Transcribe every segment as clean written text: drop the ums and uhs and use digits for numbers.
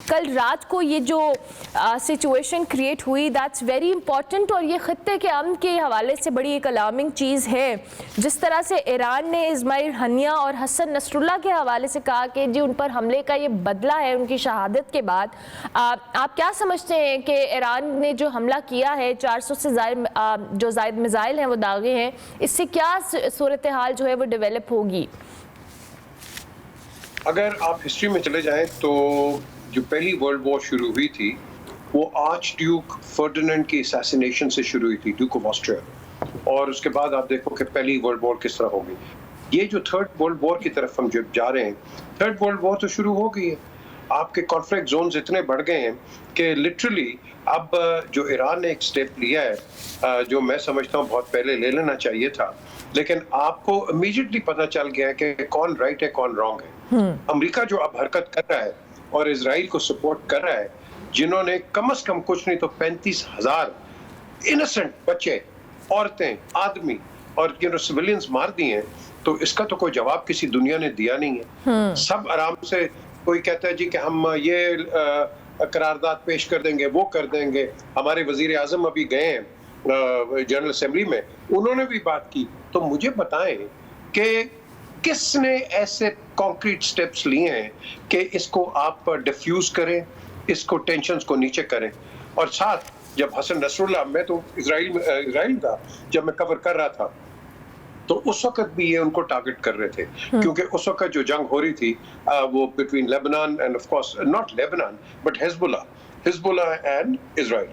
کل رات کو یہ جو سچویشن کریٹ ہوئی دیٹس ویری امپورٹنٹ، اور یہ خطے کے امن کے حوالے سے بڑی ایک الارمنگ چیز ہے. جس طرح سے ایران نے اسماعیل ہنیہ اور حسن نصر اللہ کے حوالے سے کہا کہ جی ان پر حملے کا یہ بدلہ ہے ان کی شہادت کے بعد. آپ کیا سمجھتے ہیں کہ ایران نے جو حملہ کیا ہے 400 سے زائد میزائل ہیں وہ داغے ہیں، اس سے کیا صورتحال جو ہے وہ ڈیولپ ہوگی؟ اگر آپ ہسٹری میں چلے جائیں تو جو پہلی ورلڈ وار شروع ہوئی تھی وہ آرچ ڈیوک فرڈینینڈ کی اسیسینیشن سے شروع ہوئی تھی، ڈیوک آف آسٹریا. اور اس کے بعد آپ دیکھو کہ پہلی ورلڈ وار کس طرح ہوگی. یہ جو تھرڈ ورلڈ وار کی طرف ہم جب جا رہے ہیں، تھرڈ ورلڈ وار تو شروع ہو گئی ہے. آپ کے کانفلکٹ زونز اتنے بڑھ گئے ہیں کہ لٹرلی اب جو ایران نے ایک سٹیپ لیا ہے جو میں سمجھتا ہوں بہت پہلے لے لینا چاہیے تھا، لیکن آپ کو امیجیٹلی پتہ چل گیا ہے کہ کون رائٹ ہے کون رانگ ہے. امریکہ جو اب حرکت کر رہا ہے اور اسرائیل کو سپورٹ کر رہا ہے، جنہوں نے کم از کم کچھ نہیں تو 35,000 انسنٹ بچے، عورتیں، آدمی اور سویلینز مار دی ہیں، تو اس کا تو کوئی جواب کسی دنیا نے دیا نہیں ہے. سب آرام سے کوئی کہتا ہے جی کہ ہم یہ قرارداد پیش کر دیں گے، وہ کر دیں گے. ہمارے وزیر اعظم ابھی گئے ہیں جنرل اسمبلی میں، انہوں نے بھی بات کی. تو مجھے بتائیں کہ کس نے ایسے کانکریٹ سٹیپس لیے ہیں کہ اس کو آپ ڈیفیوز کریں، اس کو ٹینشنز کو نیچے کریں. اور ساتھ جب حسن نصر اللہ، میں تو اسرائیل تھا جب میں کور کر رہا تھا، تو اس وقت بھی یہ ان کو ٹارگٹ کر رہے تھے، کیونکہ اس وقت جو جنگ ہو رہی تھی وہ between Lebanon and of course not Lebanon but حزب اللہ اینڈ اسرائیل.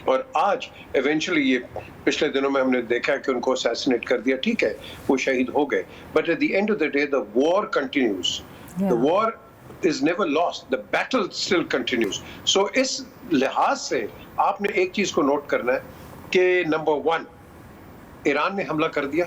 اور آج ایونچولی یہ پچھلے دنوں میں ہم نے دیکھا کہ ان کو اسیسینیٹ کر دیا، ٹھیک ہے وہ شہید ہو گئے، but at the end of the day the war continues. The war is never lost, the battle still continues. So اس لحاظ سے آپ نے ایک چیز کو نوٹ کرنا ہے کہ نمبر 1 ایران نے حملہ کر دیا.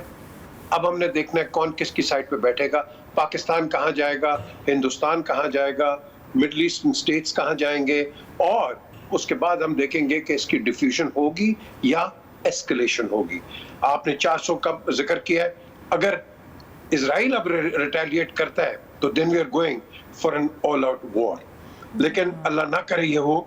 اب ہم نے دیکھنا ہے کون کس کی سائڈ پہ بیٹھے گا. پاکستان کہاں جائے گا، ہندوستان کہاں جائے گا، مڈل ایسٹرن اسٹیٹس کہاں جائیں گے، اور اس کے بعد ہم دیکھیں گے کہ اس کی ڈیفیوژن ہوگی یا ایسکلیشن ہوگی. آپ نے 400 کا ذکر کیا ہے. اگر اسرائیل اب ریٹیلیٹ کرتا ہے تو then we are going for an all out war. لیکن اللہ نہ کرے یہ ہو.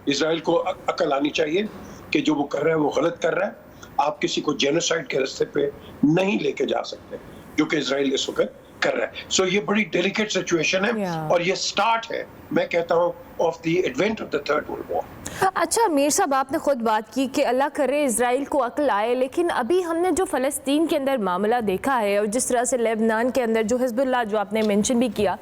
اسرائیل کو عقل آنی چاہیے کہ جو وہ کر رہا ہے وہ غلط کر رہا ہے. آپ کسی کو جینوسائیڈ کے راستے پہ نہیں لے کے جا سکتے جو کہ اسرائیل اس وقت کر رہا ہے. سو یہ بڑی ڈیلیکیٹ سچویشن ہے اور یہ سٹارٹ ہے میں کہتا ہوں of the advent of the third world war. اچھا امیر صاحب، آپ نے خود بات کی کہ اللہ کرے اسرائیل کو عقل آئے، لیکن ابھی ہم نے جو فلسطین کے اندر معاملہ دیکھا ہے اور جس طرح سے لیبنان کے اندر جو حزب اللہ جو آپ نے مینشن بھی کیا،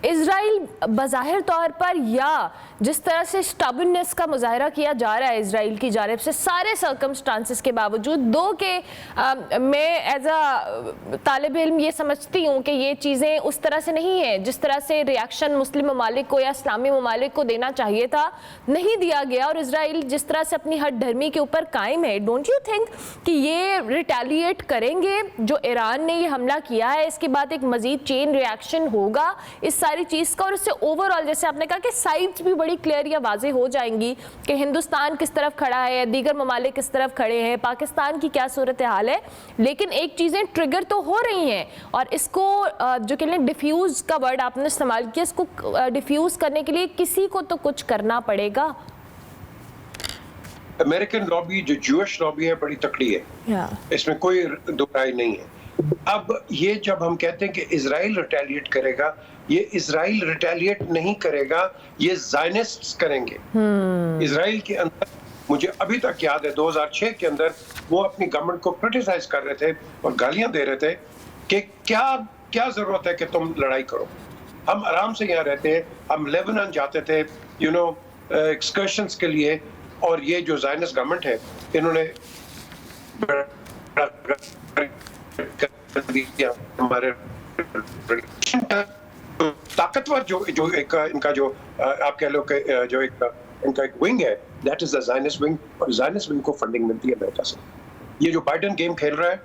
اسرائیل بظاہر طور پر یا جس طرح سے سٹبرنس کا مظاہرہ کیا جا رہا ہے اسرائیل کی جانب سے سارے سرکمسٹانسز کے باوجود، دو کہ میں ایز اے طالب علم یہ سمجھتی ہوں کہ یہ چیزیں اس طرح سے نہیں ہیں جس طرح سے ریاکشن مسلم ممالک کو یا اسلامی ممالک کو دینا چاہیے تھا، نہیں دیا گیا. اور اسرائیل جس طرح سے اپنی ہٹ دھرمی کے اوپر قائم ہے، ڈونٹ یو تھنک کہ یہ ریٹیلیٹ کریں گے؟ جو ایران نے یہ حملہ کیا ہے اس کے بعد ایک مزید چین ریاکشن ہوگا اس ساری چیز کا، اور اس سے اوور آل جیسے آپ نے کہا کہ سائڈز بھی بڑی کلیئر یا واضح ہو جائیں گی کہ ہندوستان کس طرف کھڑا ہے، دیگر ممالک کس طرف کھڑے ہیں، پاکستان کی کیا صورتحال ہے. لیکن ایک چیزیں ٹریگر تو ہو رہی ہیں، اور اس کو جو کہ ڈیفیوز کا ورڈ آپ نے استعمال کیا، اس کو ڈیفیوز کرنے کے لیے کسی کو تو کچھ کرنا پڑے گا. امریکن لابی جو جوش لابی ہے بڑی تکڑی ہے، اس میں کوئی دو رائے نہیں ہے. اب یہ جب ہم کہتے ہیں کہ اسرائیل ریٹیلیٹ کرے گا، یہ اسرائیل ریٹیلیٹ نہیں کرے گا، یہ زائنسٹس کریں گے. اسرائیل کے اندر مجھے ابھی تک یاد ہے 2006 کے اندر وہ اپنی گورنمنٹ کو کرٹیسائز کر رہے تھے اور گالیاں دے رہے تھے کہ کیا ضرورت ہے کہ تم لڑائی کرو، ہم آرام سے یہاں رہتے ہیں. ہم لیبنان جاتے تھے ایکسکرشنز کے لیے، اور یہ جو زائنسٹ گورنمنٹ ہے انہوں نے ہمارے طاقتور جو ایک ان کا جو آپ کہہ لو کہ جو ایک ان کا ایک ونگ ہے، دیٹ از دا زائنسٹ ونگ، اور زائنسٹ ونگ کو فنڈنگ ملتی ہے امریکہ سے. یہ جو بائیڈن گیم کھیل رہا ہے،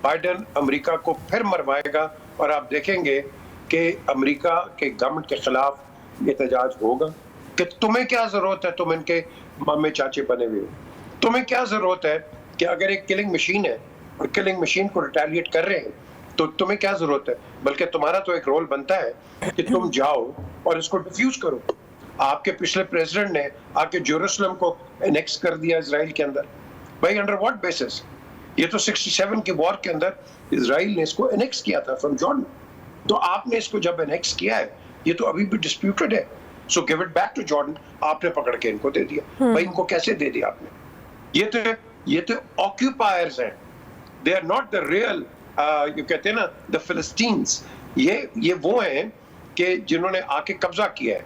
بائیڈن امریکہ کو پھر مروائے گا، اور آپ دیکھیں گے کہ امریکہ کے گورنمنٹ کے خلاف احتجاج ہوگا کہ تمہیں کیا ضرورت ہے، تم ان کے مامے چاچے بنے ہوئے ہو. تمہیں کیا ضرورت ہے کہ اگر ایک کلنگ مشین ہے اور کلنگ مشین کو ریٹیلیٹ کر رہے ہیں تو تمہیں کیا ضرورت ہے. بلکہ تمہارا تو ایک رول بنتا ہے کہ تم جاؤ اور اس کو ڈیفیوز کرو. آپ کے پچھلے پریزیڈنٹ نے آ کے جیروسلم کو انیکس کر دیا اسرائیل کے اندر. بھائی انڈر واٹ بیسس؟ یہ تو 67 کی وار کے اندر اسرائیل نے اس کو انیکس کیا تھا فرام جارڈن. تو آپ نے اس کو جب انیکس کیا ہے یہ تو ابھی بھی ڈسپیوٹڈ ہے. So give it back to Jordan. آپ نے پکڑ کے ان کو دے دیا. بھائی ان کو کیسے دے دیا آپ نے؟ یہ تو آکیوپائرز ہیں. They are not the real یہ کہتے ہیں نا دا فلسطینز. یہ وہ ہیں کہ جنہوں نے آ کے قبضہ کیا ہے.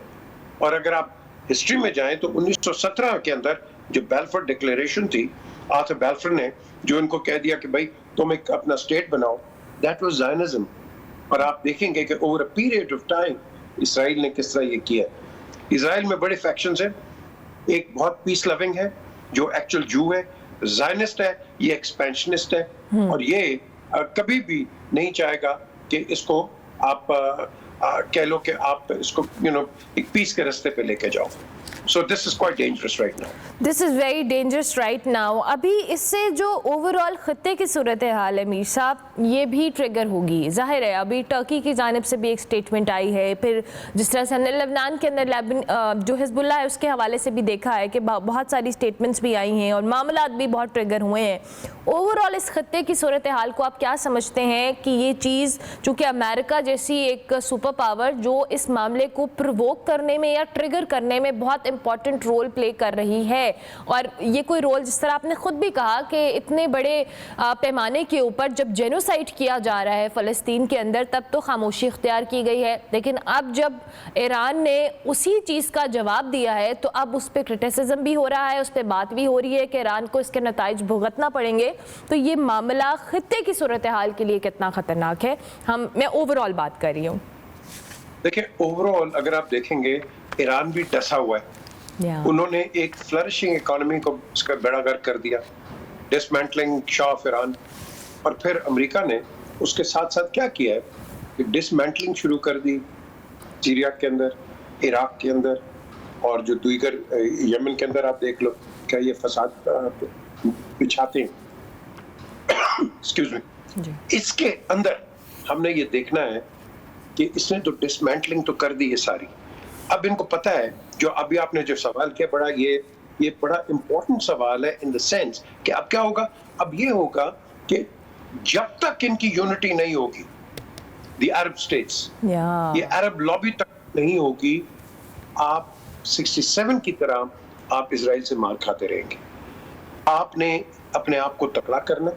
اور اگر آپ ہسٹری میں جائیں تو 1917 کے اندر جو بیلفور ڈکلیریشن تھی, آرتھر بیلفور نے جو ان کو کہہ دیا کہ بھائی تم ایک اپنا اسٹیٹ بناؤ, دیٹ واز زائنزم. اور آپ دیکھیں گے کہ over a period of time Israel نے کس طرح یہ کیا. اسرائیل میں بڑے فیکشنز ہیں. ایک بہت پیس لونگ ہے جو ایکچوئل جو ہے, زائنسٹ ہے, یہ ایکسپینشنسٹ ہے, اور یہ کبھی بھی نہیں چاہے گا کہ اس کو آپ کہہ لو کہ آپ اس کو ایک پیس کے رستے پہ لے کے جاؤ. So this is quite dangerous right now. This is very dangerous right now. ابھی اس سے جو اوور آل خطے کی صورتحال ہے میر صاحب, یہ بھی ٹریگر ہوگی. ظاہر ہے ابھی ٹرکی کی جانب سے بھی ایک سٹیٹمنٹ آئی ہے, پھر جس طرح سے ہم نے لبنان کے اندر جو حزب اللہ ہے اس کے حوالے سے بھی دیکھا ہے کہ بہت ساری سٹیٹمنٹس بھی آئی ہیں اور معاملات بھی بہت ٹریگر ہوئے ہیں. اوور آل اس خطے کی صورتحال کو آپ کیا سمجھتے ہیں کہ یہ چیز, چونکہ امریکہ جیسی ایک سپر پاور جو اس معاملے کو پرووک کرنے میں یا ٹریگر کرنے میں بہت امپورٹنٹ رول پلے کر رہی ہے, اور یہ کوئی رول جس طرح آپ نے خود بھی کہا کہ اتنے بڑے پیمانے کے اوپر جب جینوسائیڈ کیا جا رہا ہے فلسطین کے اندر تب تو خاموشی اختیار کی گئی ہے, لیکن اب جب ایران نے اسی چیز کا جواب دیا ہے تو اب اس پہ کرٹیسزم بھی ہو رہا ہے, اس پہ بات بھی ہو رہی ہے کہ ایران کو اس کے نتائج بھگتنا پڑیں گے. تو یہ معاملہ خطے کی صورتحال کے لیے کتنا خطرناک ہے؟ میں اوور آل بات کر رہی ہوں. دیکھیں اوور آل اگر آپ دیکھیں گے ایران بھی ڈسا ہوا ہے. انہوں نے ایک فلرشنگ اکانومی کو اس کا بیڑا غرق کر دیا, ڈسمینٹلنگ شاہ آف ایران. اور پھر امریکہ نے اس کے ساتھ ساتھ کیا کیا ہے کہ ڈسمینٹلنگ شروع کر دی سیریا کے اندر, عراق کے اندر, اور جو دیگر یمن کے اندر آپ دیکھ لو کیا یہ فساد بچھاتے ہیں. Excuse me. اس کے اندر ہم نے یہ دیکھنا ہے کہ اس نے تو ڈسمینٹلنگ تو کر دی ہے ساری. اب ان کو پتہ ہے, جو ابھی آپ نے جو سوال کیا بڑا یہ بڑا امپورٹنٹ سوال ہے ان دا سینس کہ اب کیا ہوگا. اب یہ ہوگا کہ جب تک ان کی یونٹی نہیں ہوگی, دی عرب اسٹیٹس, یہ عرب لابی تک نہیں ہوگی, آپ 67 کی طرح آپ اسرائیل سے مار کھاتے رہیں گے. آپ نے اپنے آپ کو تکڑا کرنا,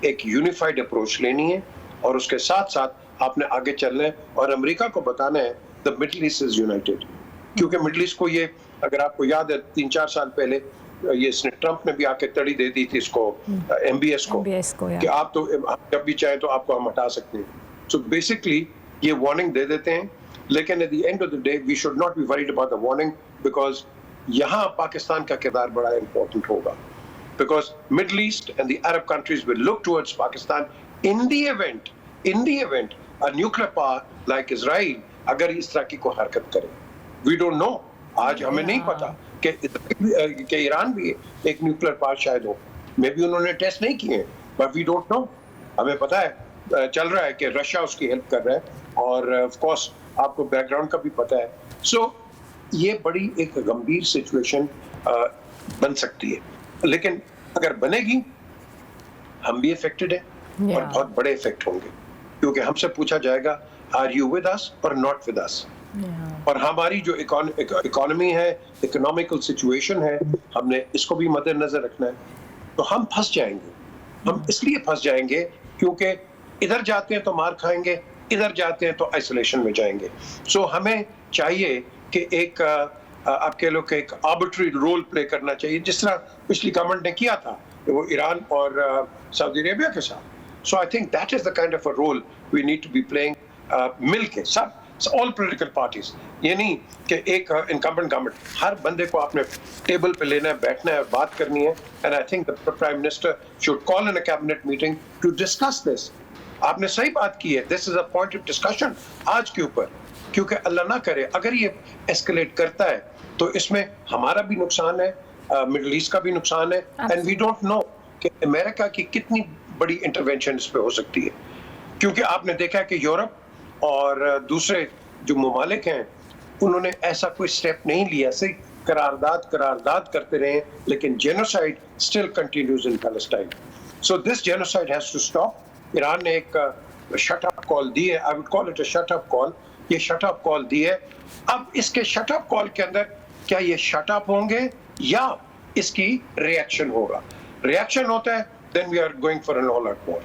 ایک یونیفائڈ اپروچ لینی ہے, اور اس کے ساتھ ساتھ آپ نے آگے چلنا ہے اور امریکہ کو بتانا ہے the Middle East is united. کیونکہ مڈل ایسٹ کو یہ اگر آپ کو یاد ہے 3-4 سال پہلے یہ اس نے ٹرمپ نے بھی آ کے تڑی دے دی تھی اس کو ایم بی ایس کو کہ آپ تو جب بھی چاہیں تو آپ کو ہم ہٹا سکتے ہیں. سو بیسکلی یہ وارننگ دے دیتے ہیں, لیکن at the end of the day we should not be worried about the warning because یہاں پاکستان کا کردار بڑا امپورٹنٹ ہوگا, because Middle East and the Arab countries will look towards Pakistan in the event a nuclear power like Israel اگر اس طرح کی کوئی حرکت کرے. We don't know. آج ہمیں نہیں پتا کہ ایران بھی ایک نیوکلیر پاور شاید ہو. میں بھی انہوں نے ٹیسٹ نہیں کیے ہیں, but we don't know. ہمیں پتا ہے چل رہا ہے کہ رشیا اس کی ہیلپ کر رہا ہے, اور آف کورس آپ کو بیک گراؤنڈ کا بھی پتا ہے. سو یہ بڑی ایک گمبھیر سچویشن بن سکتی ہے, لیکن اگر بنے گی ہم بھی افیکٹڈ ہیں اور بہت بڑے افیکٹ ہوں گے, کیونکہ ہم سے پوچھا جائے گا are you with us or not with us. اور ہماری جو اکانومی ہے, اکنامیکل سچویشن ہے, ہم نے اس کو بھی مد نظر رکھنا ہے. تو ہم پھنس جائیں گے. ہم اس لیے پھنس جائیں گے کیونکہ ادھر جاتے ہیں تو مار کھائیں گے, ادھر جاتے ہیں تو آئسولیشن میں جائیں گے. سو ہمیں چاہیے کہ ایک آپ کہہ لو کہ ایک آربیٹری رول پلے کرنا چاہیے, جس طرح پچھلی گورنمنٹ نے کیا تھا وہ ایران اور سعودی عربیہ کے ساتھ. So I think that is the kind of a role we need to be playing, مل کے سب all political parties. یہ نہیں کہ ایک incumbent government, ہر بندے کو آپ نے ٹیبل پہ لینا ہے, بیٹھنا ہے اور بات کرنی ہے. And I think the Prime Minister should call in a cabinet meeting to discuss this. آپ نے صحیح بات کی ہے, this is a point of discussion آج کے اوپر, کیونکہ اللہ نہ کرے اگر یہ ایسکلیٹ کرتا ہے تو اس میں ہمارا بھی نقصان ہے, مڈل ایسٹ کا بھی نقصان ہے, and we don't know کہ امریکہ کی کتنی بڑی انٹرونشن اس پہ ہو سکتی ہے. کیونکہ آپ نے دیکھا کہ یورپ اور دوسرے جو ممالک ہیں انہوں نے ایسا کوئی سٹیپ نہیں لیا, صرف قرارداد کرتے رہے, لیکن genocide still continues in Palestine. So this genocide has to stop. Iran نے ایک شٹ اپ کال دی ہے, I would call it a shut up call. یہ شٹ اپ کال دی ہے. اب اس کے شٹ اپ کال کے اندر کیا یہ شٹ اپ ہوں گے یا اس کی ریئیکشن ہوگا؟ ریئیکشن ہوتا ہے then we are going for an all out war.